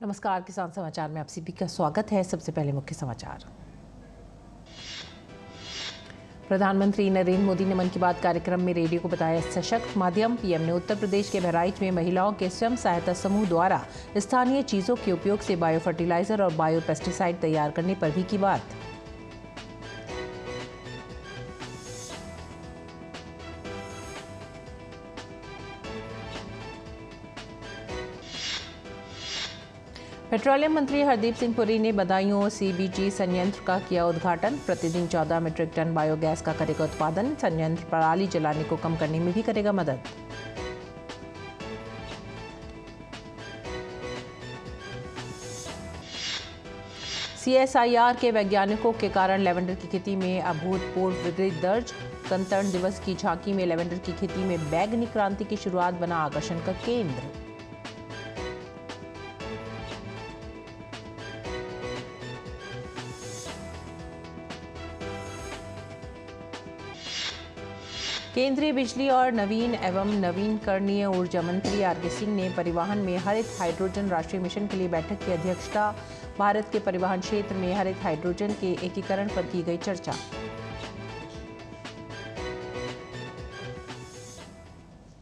नमस्कार, किसान समाचार में आप सभी का स्वागत है। सबसे पहले मुख्य समाचार। प्रधानमंत्री नरेंद्र मोदी ने मन की बात कार्यक्रम में रेडियो को बताया सशक्त माध्यम। पीएम ने उत्तर प्रदेश के बहराइच में महिलाओं के स्वयं सहायता समूह द्वारा स्थानीय चीजों के उपयोग से बायो फर्टिलाइजर और बायो पेस्टिसाइड तैयार करने पर भी की बात। पेट्रोलियम मंत्री हरदीप सिंह पुरी ने बदायूं सीबीजी संयंत्र का किया उद्घाटन। प्रतिदिन 14 मीट्रिक टन बायोगैस का करेगा उत्पादन। संयंत्र पराली जलाने को कम करने में भी करेगा मदद। सीएसआईआर के वैज्ञानिकों के कारण लेवेंडर की खेती में अभूतपूर्व वृद्धि दर्ज। गणतंत्र दिवस की झांकी में लेवेंडर की खेती में बैगनी क्रांति की शुरुआत बना आकर्षण का केंद्र। केंद्रीय बिजली और नवीन एवं नवीनकरणीय ऊर्जा मंत्री आरके सिंह ने परिवहन में हरित हाइड्रोजन राष्ट्रीय मिशन के लिए बैठक की अध्यक्षता। भारत के परिवहन क्षेत्र में हरित हाइड्रोजन के एकीकरण पर की गई चर्चा।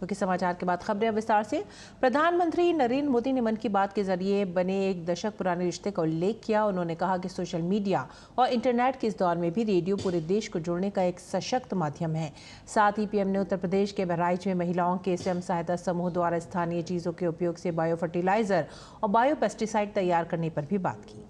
मुख्य समाचार के बाद खबरें विस्तार से। प्रधानमंत्री नरेंद्र मोदी ने मन की बात के जरिए बने एक दशक पुराने रिश्ते का उल्लेख किया। उन्होंने कहा कि सोशल मीडिया और इंटरनेट के इस दौर में भी रेडियो पूरे देश को जोड़ने का एक सशक्त माध्यम है। साथ ही पीएम ने उत्तर प्रदेश के बहराइच में महिलाओं के स्वयं सहायता समूह द्वारा स्थानीय चीजों के उपयोग से बायो फर्टिलाइजर और बायो पेस्टिसाइड तैयार करने पर भी बात की।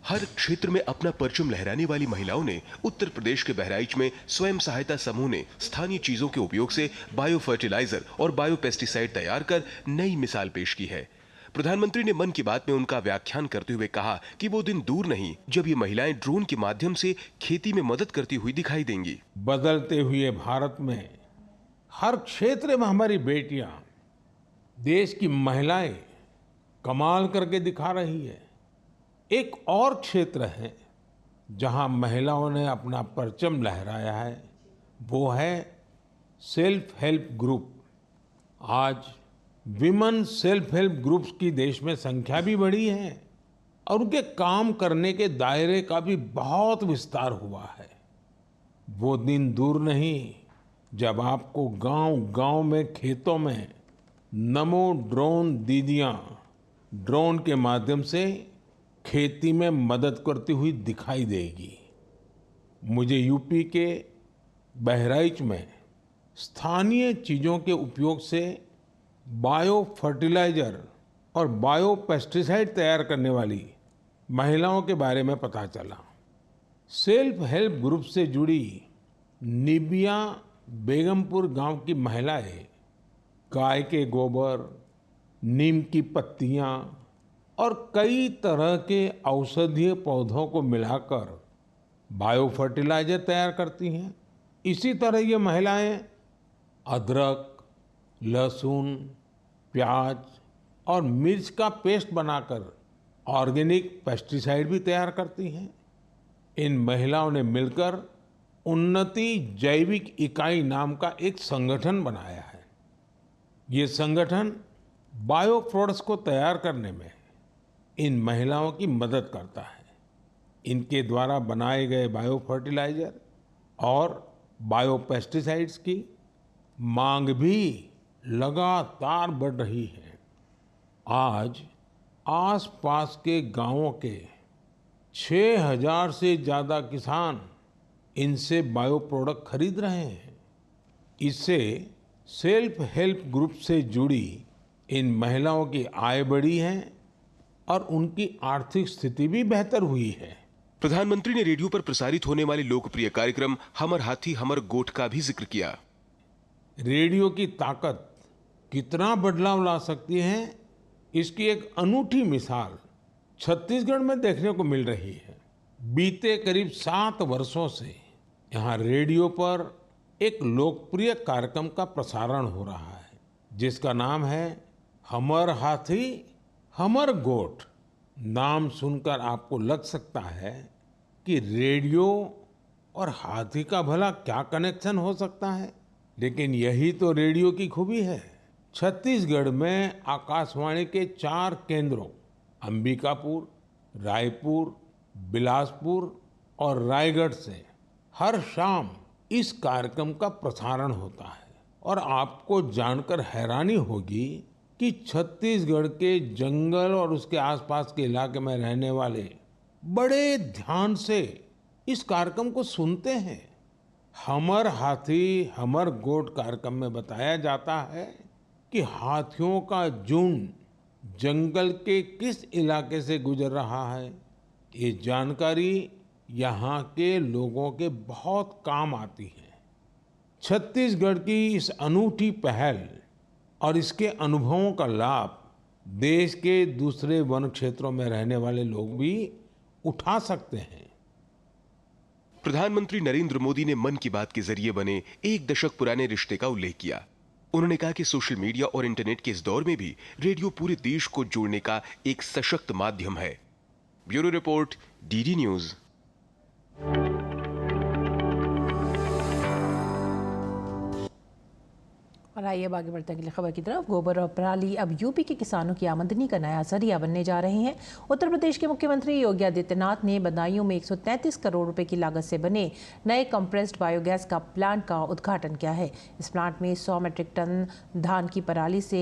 हर क्षेत्र में अपना परचम लहराने वाली महिलाओं ने उत्तर प्रदेश के बहराइच में स्वयं सहायता समूह ने स्थानीय चीजों के उपयोग से बायो फर्टिलाइजर और बायो पेस्टिसाइड तैयार कर नई मिसाल पेश की है। प्रधानमंत्री ने मन की बात में उनका व्याख्यान करते हुए कहा कि वो दिन दूर नहीं जब ये महिलाएं ड्रोन के माध्यम से खेती में मदद करती हुई दिखाई देंगी। बदलते हुए भारत में हर क्षेत्र में हमारी बेटियां, देश की महिलाएं कमाल करके दिखा रही है। एक और क्षेत्र है जहां महिलाओं ने अपना परचम लहराया है, वो है सेल्फ हेल्प ग्रुप। आज विमेन सेल्फ हेल्प ग्रुप्स की देश में संख्या भी बढ़ी है और उनके काम करने के दायरे का भी बहुत विस्तार हुआ है। वो दिन दूर नहीं जब आपको गांव-गांव में खेतों में नमो ड्रोन दीदियां ड्रोन के माध्यम से खेती में मदद करती हुई दिखाई देगी। मुझे यूपी के बहराइच में स्थानीय चीजों के उपयोग से बायो फर्टिलाइजर और बायो पेस्टिसाइड तैयार करने वाली महिलाओं के बारे में पता चला। सेल्फ हेल्प ग्रुप से जुड़ी निबिया बेगमपुर गांव की महिलाएं गाय के गोबर, नीम की पत्तियां और कई तरह के औषधीय पौधों को मिलाकर बायो फर्टिलाइजर तैयार करती हैं। इसी तरह ये महिलाएं अदरक, लहसुन, प्याज और मिर्च का पेस्ट बनाकर ऑर्गेनिक पेस्टिसाइड भी तैयार करती हैं। इन महिलाओं ने मिलकर उन्नति जैविक इकाई नाम का एक संगठन बनाया है। ये संगठन बायो प्रोडक्ट्स को तैयार करने में इन महिलाओं की मदद करता है। इनके द्वारा बनाए गए बायो फर्टिलाइजर और बायो पेस्टिसाइड्स की मांग भी लगातार बढ़ रही है। आज आसपास के गांवों के 6000 से ज्यादा किसान इनसे बायो प्रोडक्ट खरीद रहे हैं। इससे सेल्फ हेल्प ग्रुप से जुड़ी इन महिलाओं की आय बढ़ी है और उनकी आर्थिक स्थिति भी बेहतर हुई है। प्रधानमंत्री ने रेडियो पर प्रसारित होने वाले लोकप्रिय कार्यक्रम हमर हाथी हमर गोठ का भी जिक्र किया। रेडियो की ताकत कितना बदलाव ला सकती है, इसकी एक अनूठी मिसाल छत्तीसगढ़ में देखने को मिल रही है। बीते करीब 7 वर्षों से यहाँ रेडियो पर एक लोकप्रिय कार्यक्रम का प्रसारण हो रहा है, जिसका नाम है हमर हाथी हमर गोठ। नाम सुनकर आपको लग सकता है कि रेडियो और हाथी का भला क्या कनेक्शन हो सकता है, लेकिन यही तो रेडियो की खूबी है। छत्तीसगढ़ में आकाशवाणी के 4 केंद्रों अंबिकापुर, रायपुर, बिलासपुर और रायगढ़ से हर शाम इस कार्यक्रम का प्रसारण होता है। और आपको जानकर हैरानी होगी कि छत्तीसगढ़ के जंगल और उसके आसपास के इलाके में रहने वाले बड़े ध्यान से इस कार्यक्रम को सुनते हैं। हमर हाथी हमर गोठ कार्यक्रम में बताया जाता है कि हाथियों का झुंड जंगल के किस इलाके से गुजर रहा है। ये जानकारी यहाँ के लोगों के बहुत काम आती है। छत्तीसगढ़ की इस अनूठी पहल और इसके अनुभवों का लाभ देश के दूसरे वन क्षेत्रों में रहने वाले लोग भी उठा सकते हैं। प्रधानमंत्री नरेंद्र मोदी ने मन की बात के जरिए बने 1 दशक पुराने रिश्ते का उल्लेख किया। उन्होंने कहा कि सोशल मीडिया और इंटरनेट के इस दौर में भी रेडियो पूरे देश को जोड़ने का एक सशक्त माध्यम है। Bureau report, DD news. और आइए अब आगे बढ़ते हैं अगली खबर की तरफ। गोबर और पराली अब यूपी के किसानों की आमदनी का नया जरिया बनने जा रहे हैं। उत्तर प्रदेश के मुख्यमंत्री योगी आदित्यनाथ ने बदायूं में 133 करोड़ रुपए की लागत से बने नए कंप्रेस्ड बायोगैस का प्लांट का उद्घाटन किया है। इस प्लांट में 100 मीट्रिक टन धान की पराली से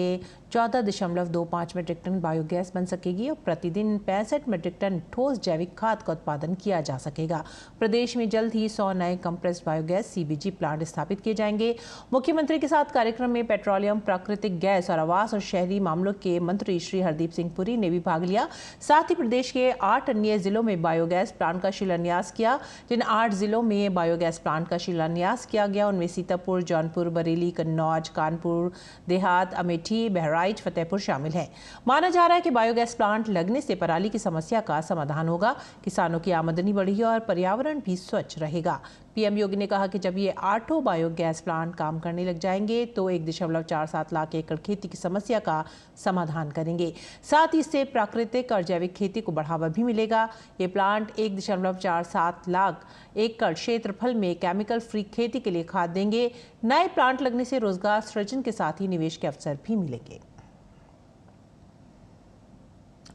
14.25 मीट्रिक टन बायोगैस बन सकेगी और प्रतिदिन 65 मीट्रिक टन ठोस जैविक खाद का उत्पादन किया जा सकेगा। प्रदेश में जल्द ही 100 नए कंप्रेस्ड बायोगैस सीबीजी प्लांट स्थापित किए जाएंगे। मुख्यमंत्री के साथ कार्यक्रम में पेट्रोलियम, प्राकृतिक गैस और आवास और शहरी मामलों के मंत्री श्री हरदीप सिंह पुरी ने भी भाग लिया। साथ ही प्रदेश के 8 अन्य जिलों में बायोगैस प्लांट का शिलान्यास किया। जिन 8 जिलों में बायोगैस प्लांट का शिलान्यास किया गया उनमें सीतापुर, जौनपुर, बरेली, कन्नौज, कानपुर देहात, अमेठी, बहराइच, फतेहपुर शामिल हैं। माना जा रहा है कि बायोगैस प्लांट लगने से पराली की समस्या का समाधान होगा, किसानों की आमदनी बढ़ेगी और पर्यावरण भी स्वच्छ रहेगा। पीएम योगी ने कहा कि जब ये 8 बायोगैस प्लांट काम करने लग जाएंगे तो 1.47 लाख एकड़ खेती की समस्या का समाधान करेंगे। साथ ही इससे प्राकृतिक और जैविक खेती को बढ़ावा भी मिलेगा। ये प्लांट 1.47 लाख एकड़ क्षेत्रफल में केमिकल फ्री खेती के लिए खाद देंगे। नए प्लांट लगने से रोजगार सृजन के साथ ही निवेश के अवसर भी मिलेंगे।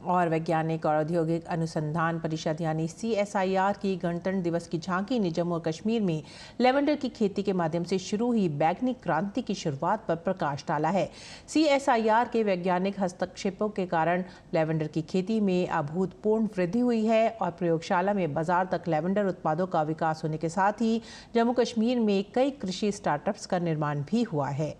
और वैज्ञानिक और औद्योगिक अनुसंधान परिषद यानी CSIR की गणतंत्र दिवस की झांकी ने जम्मू और कश्मीर में लेवेंडर की खेती के माध्यम से शुरू हुई बैगनी क्रांति की शुरुआत पर प्रकाश डाला है। CSIR के वैज्ञानिक हस्तक्षेपों के कारण लेवेंडर की खेती में अभूतपूर्व वृद्धि हुई है और प्रयोगशाला में बाजार तक लेवेंडर उत्पादों का विकास होने के साथ ही जम्मू कश्मीर में कई कृषि स्टार्टअप्स का निर्माण भी हुआ है।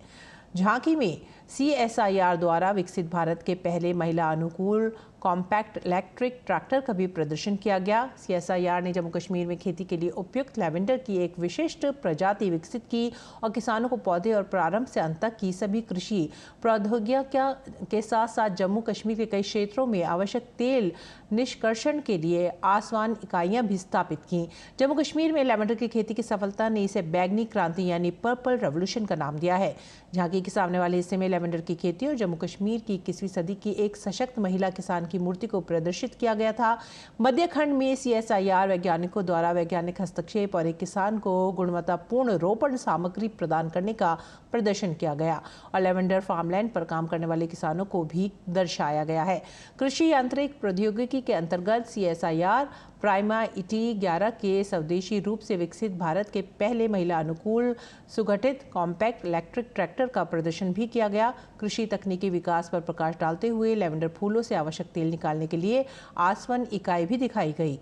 झांकी में CSIR द्वारा विकसित भारत के पहले महिला अनुकूल कॉम्पैक्ट इलेक्ट्रिक ट्रैक्टर का भी प्रदर्शन किया गया। CSIR ने जम्मू कश्मीर में खेती के लिए उपयुक्त लैवेंडर की एक विशिष्ट प्रजाति विकसित की और किसानों को पौधे और प्रारंभ से अंत तक की सभी कृषि प्रौद्योगिकियों के साथ साथ जम्मू कश्मीर के कई क्षेत्रों में आवश्यक तेल निष्कर्षण के लिए आसवन इकाइयां भी स्थापित की। जम्मू कश्मीर में लैवेंडर की खेती की सफलता ने इसे बैगनी क्रांति यानी पर्पल रेवोल्यूशन का नाम दिया है। झांकी के सामने वाले हिस्से में लैवेंडर की खेती और जम्मू कश्मीर की 21वीं सदी की एक सशक्त महिला किसान की मूर्ति को प्रदर्शित किया गया था। मध्य खंड में CSIR वैज्ञानिकों द्वारा वैज्ञानिक हस्तक्षेप और एक किसान को गुणवत्तापूर्ण रोपण सामग्री प्रदान करने का प्रदर्शन किया गया और लेवेंडर फार्मलैंड पर काम करने वाले किसानों को भी दर्शाया गया है। कृषि यांत्रिक प्रौद्योगिकी के अंतर्गत CSIR प्राइमा इटी 11 के स्वदेशी रूप से विकसित भारत के पहले महिला अनुकूल सुगठित कॉम्पैक्ट इलेक्ट्रिक ट्रैक्टर का प्रदर्शन भी किया गया। कृषि तकनीकी विकास पर प्रकाश डालते हुए लेवेंडर फूलों से आवश्यक तेल निकालने के लिए आसवन इकाई भी दिखाई गई।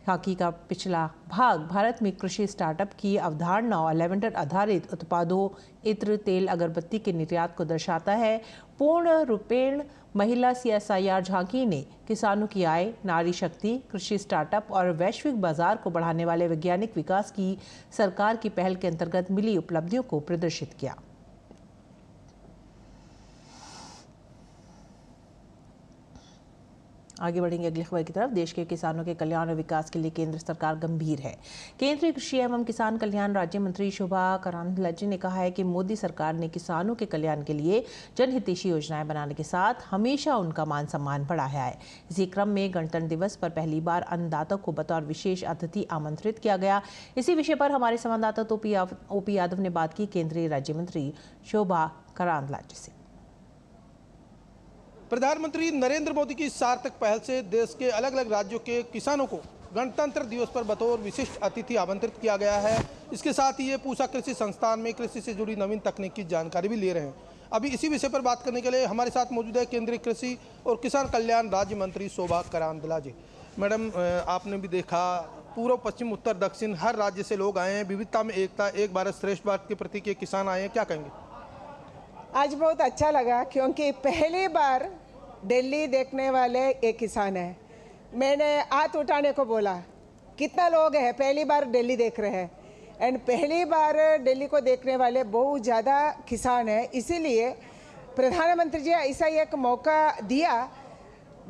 झांकी का पिछला भाग भारत में कृषि स्टार्टअप की अवधारणा और लेवेंडर आधारित उत्पादों, इत्र, तेल, अगरबत्ती के निर्यात को दर्शाता है। पूर्ण रूपेण महिला CSIR झांकी ने किसानों की आय, नारी शक्ति, कृषि स्टार्टअप और वैश्विक बाजार को बढ़ाने वाले वैज्ञानिक विकास की सरकार की पहल के अंतर्गत मिली उपलब्धियों को प्रदर्शित किया। आगे बढ़ेंगे अगली खबर की तरफ। देश के किसानों के कल्याण और विकास के लिए केंद्र सरकार गंभीर है। केंद्रीय कृषि एवं किसान कल्याण राज्य मंत्री शोभा करांदलाजे ने कहा है कि मोदी सरकार ने किसानों के कल्याण के लिए जनहितैषी योजनाएं बनाने के साथ हमेशा उनका मान सम्मान बढ़ाया है। इसी क्रम में गणतंत्र दिवस पर पहली बार अन्नदाता को बतौर विशेष अतिथि आमंत्रित किया गया। इसी विषय पर हमारे संवाददाता ओपी यादव ने बात की केंद्रीय राज्य मंत्री शोभा करांदलाजे से। प्रधानमंत्री नरेंद्र मोदी की सार्थक पहल से देश के अलग अलग राज्यों के किसानों को गणतंत्र दिवस पर बतौर विशिष्ट अतिथि आमंत्रित किया गया है। इसके साथ ही ये पूसा कृषि संस्थान में कृषि से जुड़ी नवीन तकनीक की जानकारी भी ले रहे हैं। अभी इसी विषय पर बात करने के लिए हमारे साथ मौजूद है केंद्रीय कृषि और किसान कल्याण राज्य मंत्री शोभा करांदलाजे। मैडम, आपने भी देखा पूर्व पश्चिम उत्तर दक्षिण हर राज्य से लोग आए हैं। विविधता में एकता, एक भारत श्रेष्ठ भारत के प्रतीक के किसान आए हैं, क्या कहेंगे? आज बहुत अच्छा लगा क्योंकि पहली बार दिल्ली देखने वाले एक किसान है। मैंने हाथ उठाने को बोला, कितना लोग हैं पहली बार दिल्ली देख रहे हैं। एंड पहली बार दिल्ली को देखने वाले बहुत ज़्यादा किसान हैं। इसीलिए प्रधानमंत्री जी ऐसा एक मौका दिया,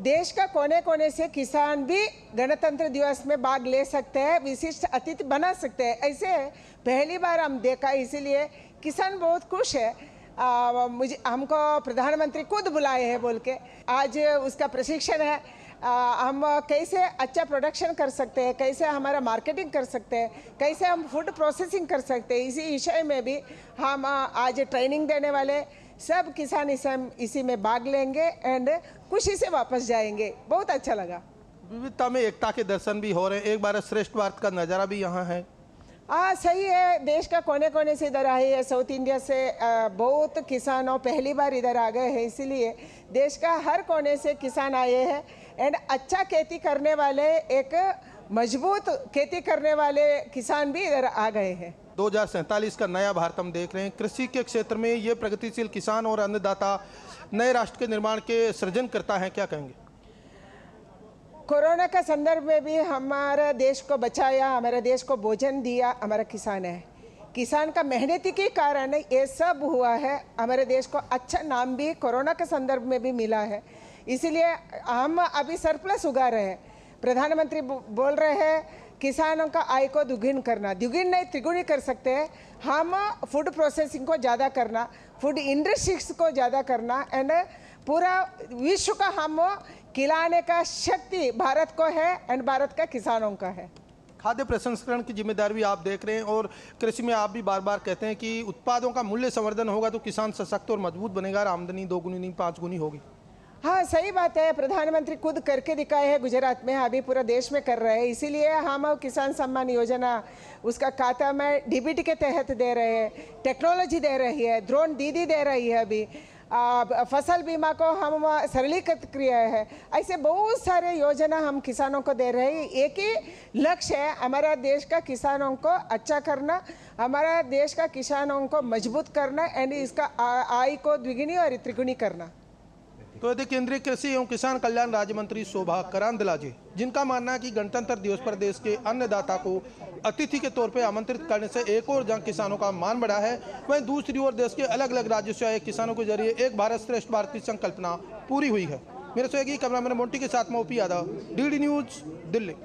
देश का कोने कोने से किसान भी गणतंत्र दिवस में भाग ले सकते हैं, विशिष्ट अतिथि बना सकते हैं। ऐसे पहली बार हम देखा, इसीलिए किसान बहुत खुश है। हमको प्रधानमंत्री खुद बुलाए हैं बोल के आज उसका प्रशिक्षण है। हम कैसे अच्छा प्रोडक्शन कर सकते हैं, कैसे हमारा मार्केटिंग कर सकते हैं, कैसे हम फूड प्रोसेसिंग कर सकते हैं, इसी विषय में भी हम आज ट्रेनिंग देने वाले सब किसान इसी में भाग लेंगे एंड खुशी से वापस जाएंगे। बहुत अच्छा लगा। विविधता में एकता के दर्शन भी हो रहे हैं, एक भारत श्रेष्ठ भारत का नज़ारा भी यहाँ है। हाँ, सही है। देश का कोने कोने से इधर आए हैं, साउथ इंडिया से बहुत किसानों पहली बार इधर आ गए हैं। इसीलिए देश का हर कोने से किसान आए हैं एंड अच्छा खेती करने वाले, एक मजबूत खेती करने वाले किसान भी इधर आ गए हैं। 2047 का नया भारत हम देख रहे हैं। कृषि के क्षेत्र में ये प्रगतिशील किसान और अन्नदाता नए राष्ट्र के निर्माण के सृजन करता है, क्या कहेंगे? कोरोना का संदर्भ में भी हमारा देश को बचाया, हमारे देश को भोजन दिया हमारा किसान है। किसान का मेहनती के कारण ये सब हुआ है। हमारे देश को अच्छा नाम भी कोरोना के संदर्भ में भी मिला है। इसीलिए हम अभी सरप्लस उगा रहे हैं। प्रधानमंत्री बोल रहे हैं किसानों का आय को दुगुनी करना, दुगुनी नहीं त्रिगुनी कर सकते हैं हम। फूड प्रोसेसिंग को ज़्यादा करना, फूड इंडस्ट्रीज को ज़्यादा करना एंड पूरा विश्व का हम खिलाने का शक्ति भारत को है एंड भारत का किसानों का है। खाद्य प्रसंस्करण की जिम्मेदारी भी आप देख रहे हैं और कृषि में आप भी बार बार कहते हैं कि उत्पादों का मूल्य संवर्धन होगा तो किसान सशक्त और मजबूत बनेगा, आमदनी 2 गुनी नहीं 5 गुनी होगी। हाँ, सही बात है। प्रधानमंत्री खुद करके दिखाए हैं गुजरात में, अभी पूरा देश में कर रहे हैं। इसीलिए हम किसान सम्मान योजना उसका खाता में डीबीटी के तहत दे रहे हैं, टेक्नोलॉजी दे रही है, ड्रोन दीदी दे रही है, अभी फसल बीमा को हम सरलीकृत किया है। ऐसे बहुत सारे योजना हम किसानों को दे रहे हैं। एक ही लक्ष्य है, हमारा देश का किसानों को अच्छा करना, हमारा देश का किसानों को मजबूत करना एंड इसका आय को द्विगुनी और त्रिगुनी करना। तो यदि केंद्रीय कृषि एवं किसान कल्याण राज्य मंत्री शोभा करांदलाजे, जिनका मानना है कि गणतंत्र दिवस पर देश के अन्नदाता को अतिथि के तौर पर आमंत्रित करने से एक और जंग किसानों का मान बढ़ा है, वहीं दूसरी ओर देश के अलग अलग राज्यों से आए किसानों के जरिए एक भारत श्रेष्ठ भारत की संकल्पना पूरी हुई है। मेरे सहयोगी कैमरामैन मोंटी के साथ में OP Yadav, DD news, Delhi.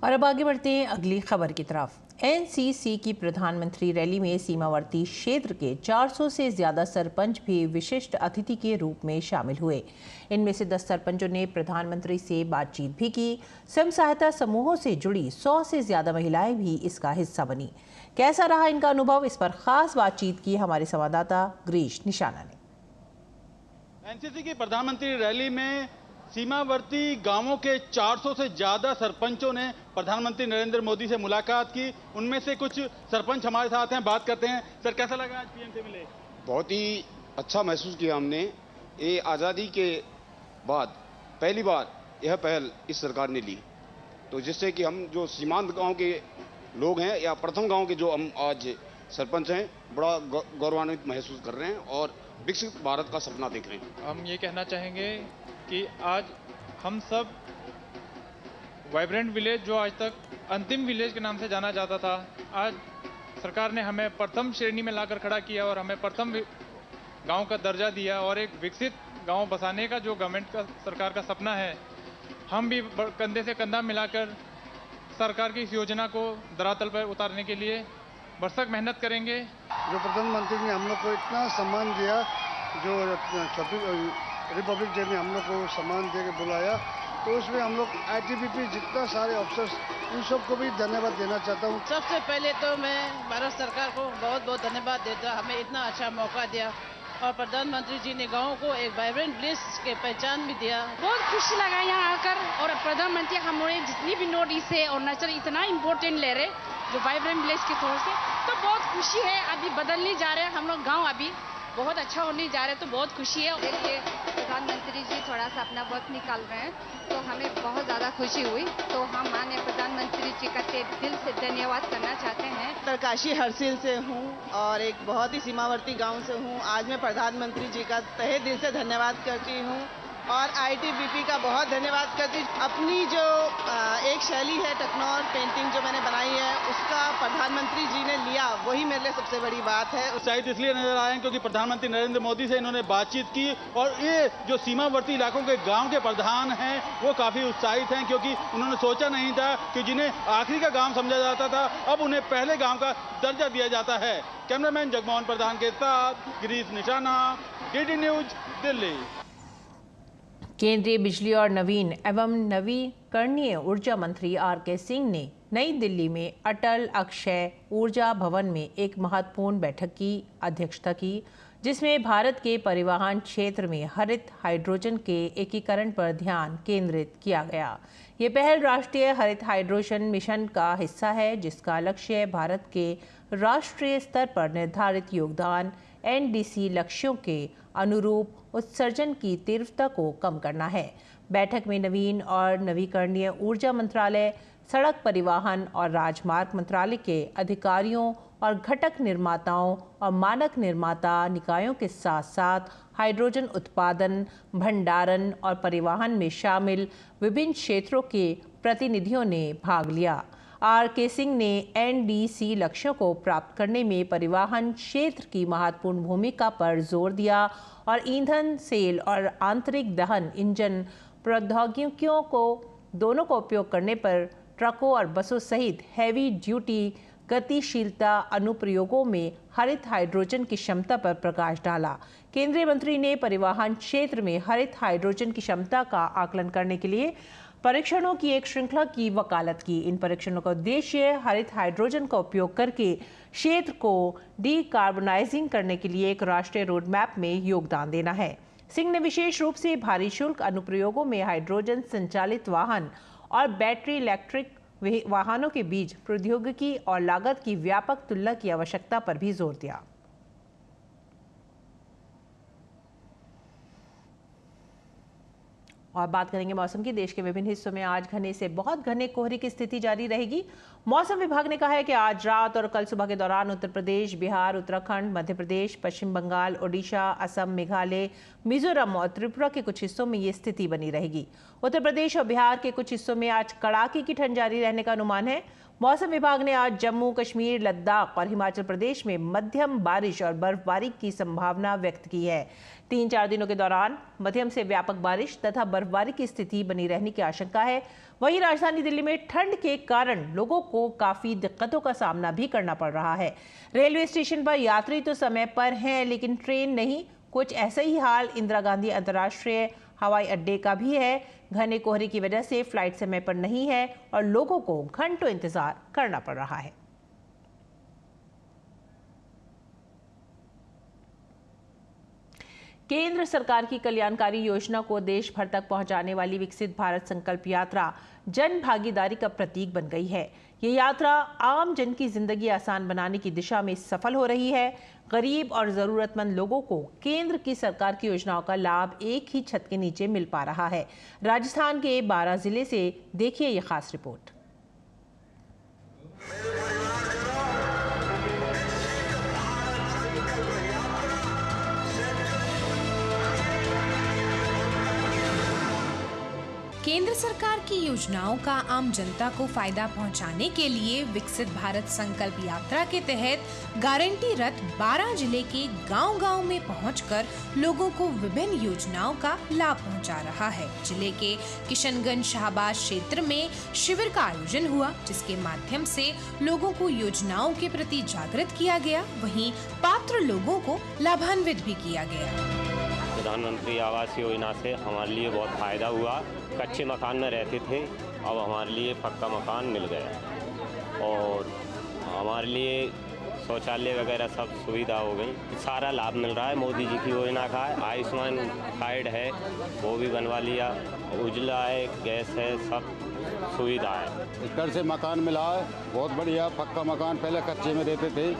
और अब आगे बढ़ते हैं अगली खबर की तरफ। एनसीसी की प्रधानमंत्री रैली में सीमावर्ती क्षेत्र के 400 से ज्यादा सरपंच भी विशिष्ट अतिथि के रूप में शामिल हुए। इनमें से 10 सरपंचों ने प्रधानमंत्री से बातचीत भी की। स्वयं सहायता समूहों से जुड़ी 100 से ज्यादा महिलाएं भी इसका हिस्सा बनी। कैसा रहा इनका अनुभव, इस पर खास बातचीत की हमारे संवाददाता गिरीश निशाना ने। एनसीसी की प्रधानमंत्री रैली में सीमावर्ती गांवों के 400 से ज्यादा सरपंचों ने प्रधानमंत्री नरेंद्र मोदी से मुलाकात की। उनमें से कुछ सरपंच हमारे साथ हैं, बात करते हैं। सर, कैसा लगा आज पीएम से मिले? बहुत ही अच्छा महसूस किया हमने। ये आज़ादी के बाद पहली बार यह पहल इस सरकार ने ली, तो जिससे कि हम जो सीमांत गांव के लोग हैं या प्रथम गांव के जो हम आज सरपंच हैं, बड़ा गौरवान्वित महसूस कर रहे हैं और विकसित भारत का सपना देख रहे हैं। हम ये कहना चाहेंगे कि आज हम सब वाइब्रेंट विलेज, जो आज तक अंतिम विलेज के नाम से जाना जाता था, आज सरकार ने हमें प्रथम श्रेणी में लाकर खड़ा किया और हमें प्रथम गांव का दर्जा दिया और एक विकसित गांव बसाने का जो गवर्नमेंट का सरकार का सपना है, हम भी कंधे से कंधा मिलाकर सरकार की इस योजना को धरातल पर उतारने के लिए भरसक मेहनत करेंगे। जो प्रधानमंत्री ने हम लोग को इतना सम्मान दिया, जो रिपब्लिक डे में हम लोग को सम्मान दे के बुलाया, तो उसमें हम लोग ITBP जितना सारे ऑफिसर्स उन सबको भी धन्यवाद देना चाहता हूँ। सबसे पहले तो मैं भारत सरकार को बहुत बहुत धन्यवाद देता, हमें इतना अच्छा मौका दिया और प्रधानमंत्री जी ने गाँव को एक वाइब्रेंट विलेज के पहचान भी दिया। बहुत खुशी लगा यहाँ आकर, और प्रधानमंत्री हमारे जितनी भी नॉर्थ ईस्ट है और नेचर इतना इम्पोर्टेंट ले रहे जो वाइब्रेंट विलेज के तौर से, तो बहुत खुशी है। अभी बदलने जा रहे हैं हम लोग, गाँव अभी बहुत अच्छा होने जा रहे हैं, तो बहुत खुशी है। देखिए प्रधानमंत्री जी थोड़ा सा अपना वक्त निकाल रहे हैं, तो हमें बहुत ज़्यादा खुशी हुई। तो हम माननीय प्रधानमंत्री जी का दिल से धन्यवाद करना चाहते हैं। उत्तरकाशी हरसिल से हूँ और एक बहुत ही सीमावर्ती गांव से हूँ। आज मैं प्रधानमंत्री जी का तहे दिल से धन्यवाद करती हूँ और ITBP का बहुत धन्यवाद करती हूँ। अपनी जो एक शैली है टेक्नोर पेंटिंग जो मैंने बनाई है, उसका प्रधानमंत्री जी ने लिया, वही मेरे लिए सबसे बड़ी बात है। उत्साहित इसलिए नजर आए हैं क्योंकि प्रधानमंत्री नरेंद्र मोदी से इन्होंने बातचीत की और ये जो सीमावर्ती इलाकों के गांव के प्रधान हैं वो काफी उत्साहित हैं, क्योंकि उन्होंने सोचा नहीं था कि जिन्हें आखिरी का गांव समझा जाता था, अब उन्हें पहले गांव का दर्जा दिया जाता है। कैमरामैन जगमोहन प्रधान के साथ गिरीश निशाना, DD न्यूज, दिल्ली। केंद्रीय बिजली और नवीन एवं नवीकरणीय ऊर्जा मंत्री RK सिंह ने नई दिल्ली में अटल अक्षय ऊर्जा भवन में एक महत्वपूर्ण बैठक की अध्यक्षता की, जिसमें भारत के परिवहन क्षेत्र में हरित हाइड्रोजन के एकीकरण पर ध्यान केंद्रित किया गया। ये पहल राष्ट्रीय हरित हाइड्रोजन मिशन का हिस्सा है, जिसका लक्ष्य भारत के राष्ट्रीय स्तर पर निर्धारित योगदान NDC लक्ष्यों के अनुरूप उत्सर्जन की तीव्रता को कम करना है। बैठक में नवीन और नवीकरणीय ऊर्जा मंत्रालय, सड़क परिवहन और राजमार्ग मंत्रालय के अधिकारियों और घटक निर्माताओं और मानक निर्माता निकायों के साथ साथ हाइड्रोजन उत्पादन, भंडारण और परिवहन में शामिल विभिन्न क्षेत्रों के प्रतिनिधियों ने भाग लिया। RK सिंह ने NDC लक्ष्यों को प्राप्त करने में परिवहन क्षेत्र की महत्वपूर्ण भूमिका पर जोर दिया और ईंधन सेल और आंतरिक दहन इंजन प्रौद्योगिकियों को दोनों का उपयोग करने पर ट्रकों और बसों सहित हैवी ड्यूटी गतिशीलता अनुप्रयोगों में हरित हाइड्रोजन की क्षमता पर प्रकाश डाला। केंद्रीय मंत्री ने परिवहन क्षेत्र में हरित हाइड्रोजन की क्षमता का आकलन करने के लिए परीक्षणों की एक श्रृंखला की वकालत की। इन परीक्षणों का उद्देश्य हरित हाइड्रोजन का उपयोग करके क्षेत्र को डीकार्बोनाइजिंग करने के लिए एक राष्ट्रीय रोड मैप में योगदान देना है। सिंह ने विशेष रूप से भारी शुल्क अनुप्रयोगों में हाइड्रोजन संचालित वाहन और बैटरी इलेक्ट्रिक वाहनों के बीच प्रौद्योगिकी और लागत की व्यापक तुलना की आवश्यकता पर भी जोर दिया। और बात करेंगे मौसम की। देश के विभिन्न हिस्सों में आज घने से बहुत घने कोहरे की स्थिति जारी रहेगी। मौसम विभाग ने कहा है कि आज रात और कल सुबह के दौरान उत्तर प्रदेश, बिहार, उत्तराखंड, मध्य प्रदेश, पश्चिम बंगाल, ओडिशा, असम, मेघालय, मिजोरम और त्रिपुरा के कुछ हिस्सों में ये स्थिति बनी रहेगी। उत्तर प्रदेश और बिहार के कुछ हिस्सों में आज कड़ाके की ठंड जारी रहने का अनुमान है। मौसम विभाग ने आज जम्मू कश्मीर, लद्दाख और हिमाचल प्रदेश में मध्यम बारिश और बर्फबारी की संभावना व्यक्त की है। 3-4 दिनों के दौरान मध्यम से व्यापक बारिश तथा बर्फबारी की स्थिति बनी रहने की आशंका है। वहीं राजधानी दिल्ली में ठंड के कारण लोगों को काफी दिक्कतों का सामना भी करना पड़ रहा है। रेलवे स्टेशन पर यात्री तो समय पर हैं, लेकिन ट्रेन नहीं। कुछ ऐसा ही हाल इंदिरा गांधी अंतर्राष्ट्रीय हवाई अड्डे का भी है। घने कोहरे की वजह से फ्लाइट समय पर नहीं है और लोगों को घंटों इंतजार करना पड़ रहा है। केंद्र सरकार की कल्याणकारी योजना को देश भर तक पहुंचाने वाली विकसित भारत संकल्प यात्रा जन भागीदारी का प्रतीक बन गई है। ये यात्रा आम जन की जिंदगी आसान बनाने की दिशा में सफल हो रही है। गरीब और जरूरतमंद लोगों को केंद्र की सरकार की योजनाओं का लाभ एक ही छत के नीचे मिल पा रहा है। राजस्थान के 12 जिले से देखिए ये खास रिपोर्ट। केंद्र सरकार की योजनाओं का आम जनता को फायदा पहुंचाने के लिए विकसित भारत संकल्प यात्रा के तहत गारंटी रथ 12 जिले के गांव-गांव में पहुंचकर लोगों को विभिन्न योजनाओं का लाभ पहुंचा रहा है। जिले के किशनगंज शाहबाद क्षेत्र में शिविर का आयोजन हुआ, जिसके माध्यम से लोगों को योजनाओं के प्रति जागृत किया गया, वहीं पात्र लोगों को लाभान्वित भी किया गया। प्रधानमंत्री आवास योजना से हमारे लिए बहुत फ़ायदा हुआ। कच्चे मकान में रहते थे, अब हमारे लिए पक्का मकान मिल गया और हमारे लिए शौचालय वगैरह सब सुविधा हो गई। सारा लाभ मिल रहा है। मोदी जी की योजना का है, आयुष्मान कार्ड है वो भी बनवा लिया, उजला है, गैस है, सब सुविधा है। इधर से मकान मिला है, बहुत बढ़िया। पक्का मकान, पहले कच्चे में रहते थे,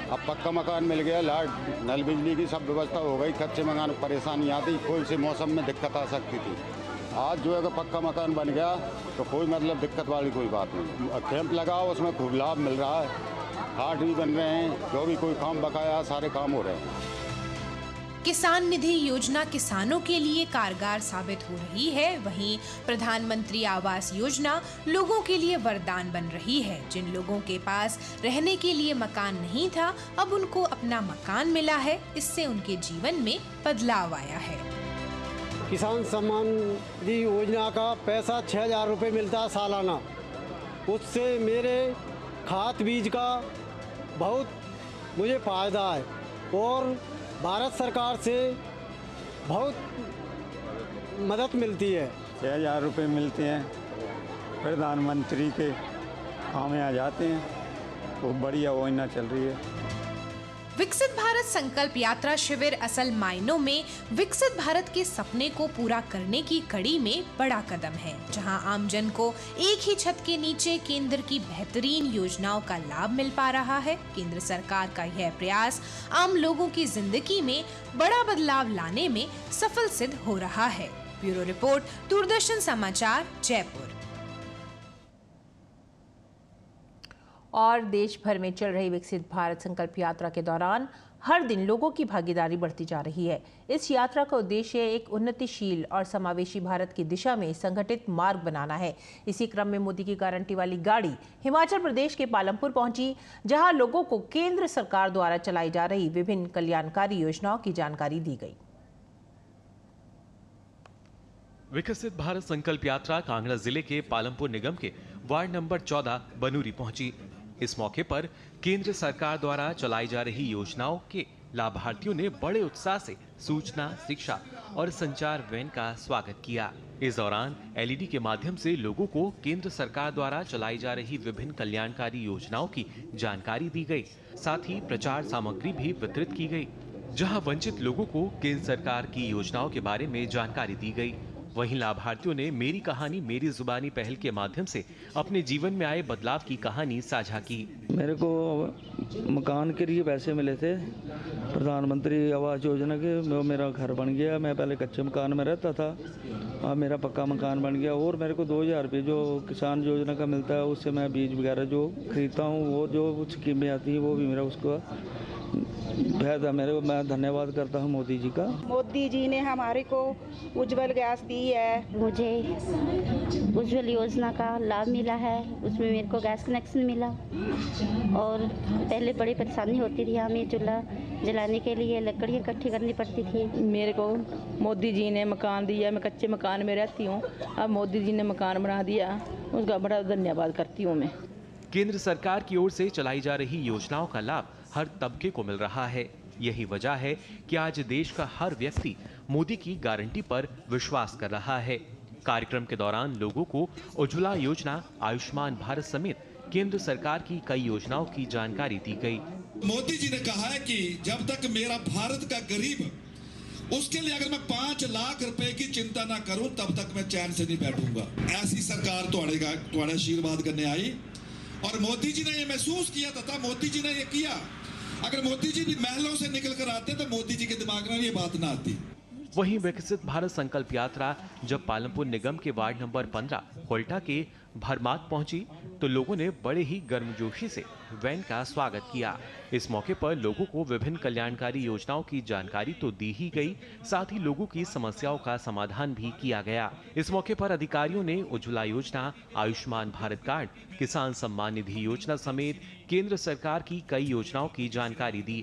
अब पक्का मकान मिल गया। लाइट नल बिजली की सब व्यवस्था हो गई। कच्चे मकान परेशानी आती, कोई से मौसम में दिक्कत आ सकती थी। आज जो है पक्का मकान बन गया तो कोई मतलब दिक्कत वाली कोई बात नहीं। कैंप लगाओ, उसमें खूब लाभ मिल रहा है। हाट भी बन रहे हैं, जो भी कोई काम बकाया सारे काम हो रहे हैं। किसान निधि योजना किसानों के लिए कारगर साबित हो रही है। वहीं प्रधानमंत्री आवास योजना लोगों के लिए वरदान बन रही है। जिन लोगों के पास रहने के लिए मकान नहीं था, अब उनको अपना मकान मिला है। इससे उनके जीवन में बदलाव आया है। किसान सम्मान निधि योजना का पैसा 6,000 रुपये मिलता है सालाना। उससे मेरे खाद बीज का बहुत मुझे फायदा है और भारत सरकार से बहुत मदद मिलती है। 6,000 रुपये मिलते हैं, प्रधानमंत्री के काम में आ जाते हैं। बहुत बढ़िया योजना चल रही है। विकसित भारत संकल्प यात्रा शिविर असल मायनों में विकसित भारत के सपने को पूरा करने की कड़ी में बड़ा कदम है, जहां आमजन को एक ही छत के नीचे केंद्र की बेहतरीन योजनाओं का लाभ मिल पा रहा है। केंद्र सरकार का यह प्रयास आम लोगों की जिंदगी में बड़ा बदलाव लाने में सफल सिद्ध हो रहा है। ब्यूरो रिपोर्ट, दूरदर्शन समाचार, जयपुर। और देश भर में चल रही विकसित भारत संकल्प यात्रा के दौरान हर दिन लोगों की भागीदारी बढ़ती जा रही है। इस यात्रा का उद्देश्य एक उन्नतिशील और समावेशी भारत की दिशा में संगठित मार्ग बनाना है। इसी क्रम में मोदी की गारंटी वाली गाड़ी हिमाचल प्रदेश के पालमपुर पहुंची, जहां लोगों को केंद्र सरकार द्वारा चलाई जा रही विभिन्न कल्याणकारी योजनाओं की जानकारी दी गई। विकसित भारत संकल्प यात्रा कांगड़ा जिले के पालमपुर निगम के वार्ड नंबर 14 बनूरी पहुंची। इस मौके पर केंद्र सरकार द्वारा चलाई जा रही योजनाओं के लाभार्थियों ने बड़े उत्साह से सूचना, शिक्षा और संचार वैन का स्वागत किया। इस दौरान एलईडी के माध्यम से लोगों को केंद्र सरकार द्वारा चलाई जा रही विभिन्न कल्याणकारी योजनाओं की जानकारी दी गई। साथ ही प्रचार सामग्री भी वितरित की गई, जहां वंचित लोगों को केंद्र सरकार की योजनाओं के बारे में जानकारी दी गई। वहीं लाभार्थियों ने मेरी कहानी मेरी जुबानी पहल के माध्यम से अपने जीवन में आए बदलाव की कहानी साझा की। मेरे को मकान के लिए पैसे मिले थे प्रधानमंत्री आवास योजना के। मेरा घर बन गया। मैं पहले कच्चे मकान में रहता था, अब मेरा पक्का मकान बन गया। और मेरे को 2,000 रुपये जो किसान योजना का मिलता है, उससे मैं बीज वगैरह जो खरीदता हूँ, वो जो स्कीमें आती हैं वो भी मेरा उसको फायदा। मेरे को मैं धन्यवाद करता हूँ मोदी जी का। मोदी जी ने हमारे को उज्जवल गैस दी है। मुझे उज्जवल योजना का लाभ मिला है, उसमें मेरे को गैस कनेक्शन मिला। और पहले बड़ी परेशानी होती थी, हमें चूल्हा जलाने के लिए लकड़ियाँ इकट्ठी करनी पड़ती थी। मेरे को मोदी जी ने मकान दिया। मैं कच्चे मकान में रहती हूँ, अब मोदी जी ने मकान बना दिया, उसका बड़ा धन्यवाद करती हूँ मैं। केंद्र सरकार की ओर से चलाई जा रही योजनाओं का लाभ हर तबके को मिल रहा है। यही वजह है कि आज देश का हर व्यक्ति मोदी की गारंटी पर विश्वास कर रहा है। कार्यक्रम के दौरान लोगों को उज्ज्वला योजना, आयुष्मान भारत समेत केंद्र सरकार की कई योजनाओं की जानकारी दी गई। मोदी जी ने कहा है कि जब तक मेरा भारत का गरीब, उसके लिए अगर मैं 5 लाख रुपए की चिंता ना करूं, तब तक मैं चैन से नहीं बैठूंगा। ऐसी सरकार तुम्हारे आशीर्वाद करने आई और मोदी जी ने ये महसूस किया तथा मोदी जी ने ये किया। अगर मोदी जी भी महलों से निकल कर आते तो मोदी जी के दिमाग में ये बात ना आती। वहीं विकसित भारत संकल्प यात्रा जब पालमपुर निगम के वार्ड नंबर 15 होल्टा के भरमात पहुंची, तो लोगों ने बड़े ही गर्मजोशी से वैन का स्वागत किया। इस मौके पर लोगों को विभिन्न कल्याणकारी योजनाओं की जानकारी तो दी ही गई, साथ ही लोगों की समस्याओं का समाधान भी किया गया। इस मौके पर अधिकारियों ने उज्ज्वला योजना, आयुष्मान भारत कार्ड, किसान सम्मान निधि योजना समेत केंद्र सरकार की कई योजनाओं की जानकारी दी।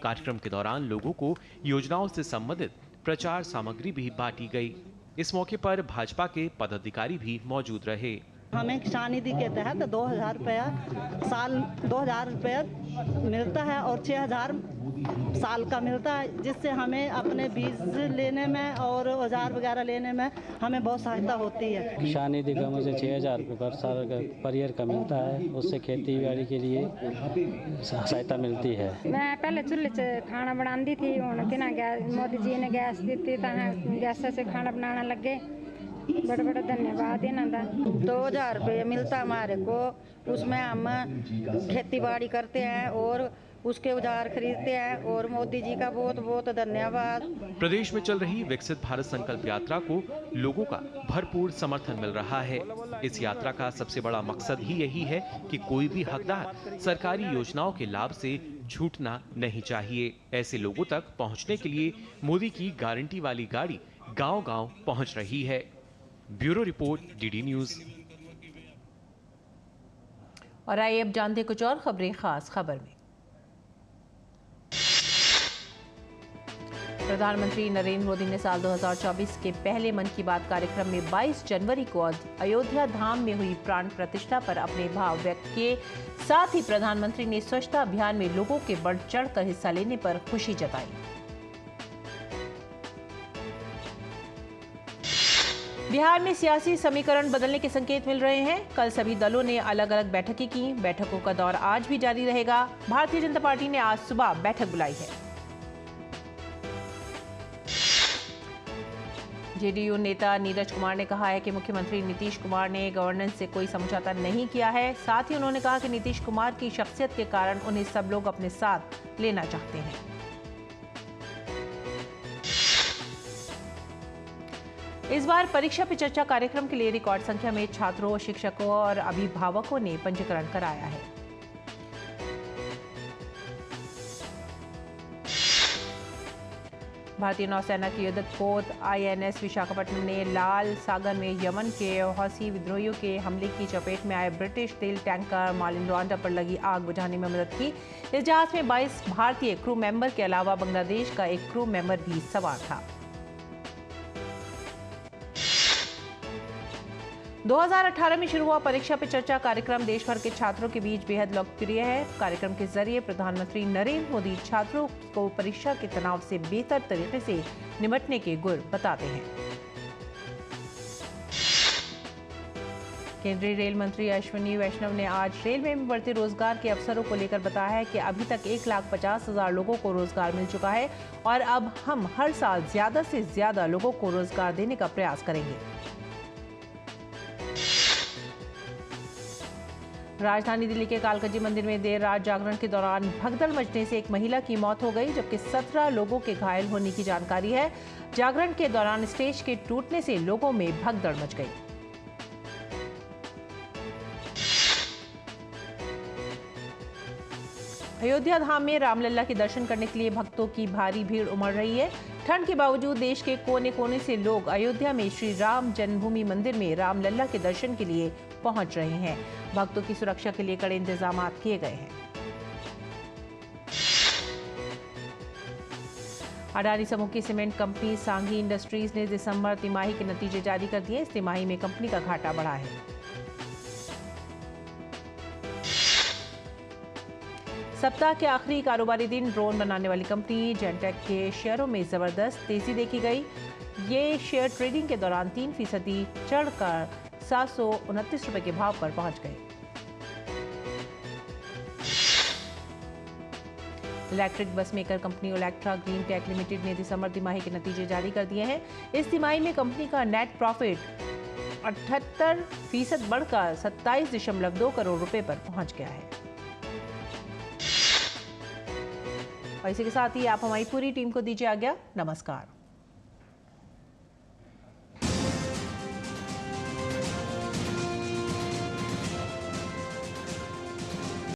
कार्यक्रम के दौरान लोगों को योजनाओं से संबंधित प्रचार सामग्री भी बांटी गई। इस मौके पर भाजपा के पदाधिकारी भी मौजूद रहे। हमें किसान निधि के तहत 2000 रुपया साल 2000 रुपया मिलता है और 6000 साल का मिलता है, जिससे हमें अपने बीज लेने में और औजार वगैरह लेने में हमें बहुत सहायता होती है। किसान निधि का मुझे 6000 रुपये पर साल का पर ईयर का मिलता है, उससे खेती बाड़ी के लिए सहायता मिलती है। मैं पहले चूल्हे से खाना बनाती थी, मोदी जी ने गैस दी थी, गैस से खाना बनाने लग गए। बड़ा बड़ा धन्यवाद इन्हों का। 2000 रुपये मिलता हमारे को, उसमें हम खेती बाड़ी करते हैं और उसके औजार खरीदते हैं और मोदी जी का बहुत बहुत धन्यवाद। प्रदेश में चल रही विकसित भारत संकल्प यात्रा को लोगों का भरपूर समर्थन मिल रहा है। इस यात्रा का सबसे बड़ा मकसद ही यही है कि कोई भी हकदार सरकारी योजनाओं के लाभ से छूटना नहीं चाहिए। ऐसे लोगों तक पहुंचने के लिए मोदी की गारंटी वाली गाड़ी गांव-गांव पहुंच रही है। Bureau report, DD news. और आइए अब जानते कुछ और खबरें खास खबर में। प्रधानमंत्री नरेंद्र मोदी ने साल 2024 के पहले मन की बात कार्यक्रम में 22 जनवरी को अयोध्या धाम में हुई प्राण प्रतिष्ठा पर अपने भाव व्यक्त किए। साथ ही प्रधानमंत्री ने स्वच्छता अभियान में लोगों के बढ़ चढ़कर हिस्सा लेने पर खुशी जताई। बिहार में सियासी समीकरण बदलने के संकेत मिल रहे हैं। कल सभी दलों ने अलग अलग बैठकें की। बैठकों का दौर आज भी जारी रहेगा। भारतीय जनता पार्टी ने आज सुबह बैठक बुलाई है। जेडीयू नेता नीरज कुमार ने कहा है कि मुख्यमंत्री नीतीश कुमार ने गवर्नेंस से कोई समझौता नहीं किया है। साथ ही उन्होंने कहा कि नीतीश कुमार की शख्सियत के कारण उन्हें सब लोग अपने साथ लेना चाहते हैं। इस बार परीक्षा पे चर्चा कार्यक्रम के लिए रिकॉर्ड संख्या में छात्रों, शिक्षकों और अभिभावकों ने पंजीकरण कराया है। भारतीय नौसेना की युद्धक पोत INS विशाखापट्टनम ने लाल सागर में यमन के हौसी विद्रोहियों के हमले की चपेट में आए ब्रिटिश तेल टैंकर मार्लिन रॉन्डा पर लगी आग बुझाने में मदद की। इस जहाज में 22 भारतीय क्रू मेंबर के अलावा बांग्लादेश का एक क्रू मेंबर भी सवार था। 2018 में शुरू हुआ परीक्षा पे चर्चा कार्यक्रम देश भर के छात्रों के बीच बेहद लोकप्रिय है। कार्यक्रम के जरिए प्रधानमंत्री नरेंद्र मोदी छात्रों को परीक्षा के तनाव से बेहतर तरीके से निपटने के गुर बताते हैं। केंद्रीय रेल मंत्री अश्विनी वैष्णव ने आज रेलवे में बढ़ते रोजगार के अवसरों को लेकर बताया है कि अभी तक 1,50,000 लोगों को रोजगार मिल चुका है और अब हम हर साल ज्यादा से ज्यादा लोगों को रोजगार देने का प्रयास करेंगे। राजधानी दिल्ली के कालकाजी मंदिर में देर रात जागरण के दौरान भगदड़ मचने से एक महिला की मौत हो गई, जबकि 17 लोगों के घायल होने की जानकारी है। जागरण के दौरान स्टेज के टूटने से लोगों में भगदड़ मच गई। अयोध्या धाम में रामलला के दर्शन करने के लिए भक्तों की भारी भीड़ उमड़ रही है। ठंड के बावजूद देश के कोने कोने से लोग अयोध्या में श्री राम जन्मभूमि मंदिर में रामलला के दर्शन के लिए पहुंच रहे हैं। भक्तों की सुरक्षा के लिए कड़े इंतजाम किए गए हैं। अडानी समूह की सीमेंट कंपनी सांघी इंडस्ट्रीज ने दिसंबर तिमाही के नतीजे जारी कर दिए। इस तिमाही में कंपनी का घाटा बढ़ा है। सप्ताह के आखिरी कारोबारी दिन ड्रोन बनाने वाली कंपनी जेनटेक के शेयरों में जबरदस्त तेजी देखी गई। ये शेयर ट्रेडिंग के दौरान 3% चढ़कर 729 रुपए के भाव पर पहुंच गए। Electric bus maker company Olectra Greentech Limited ने दिसंबर तिमाही के नतीजे जारी कर दिए हैं। इस तिमाही में कंपनी का नेट प्रॉफिट 78% बढ़कर 27.2 करोड़ रुपए पर पहुंच गया है। और इसी के साथ ही आप हमारी पूरी टीम को दीजिए आज्ञा। नमस्कार।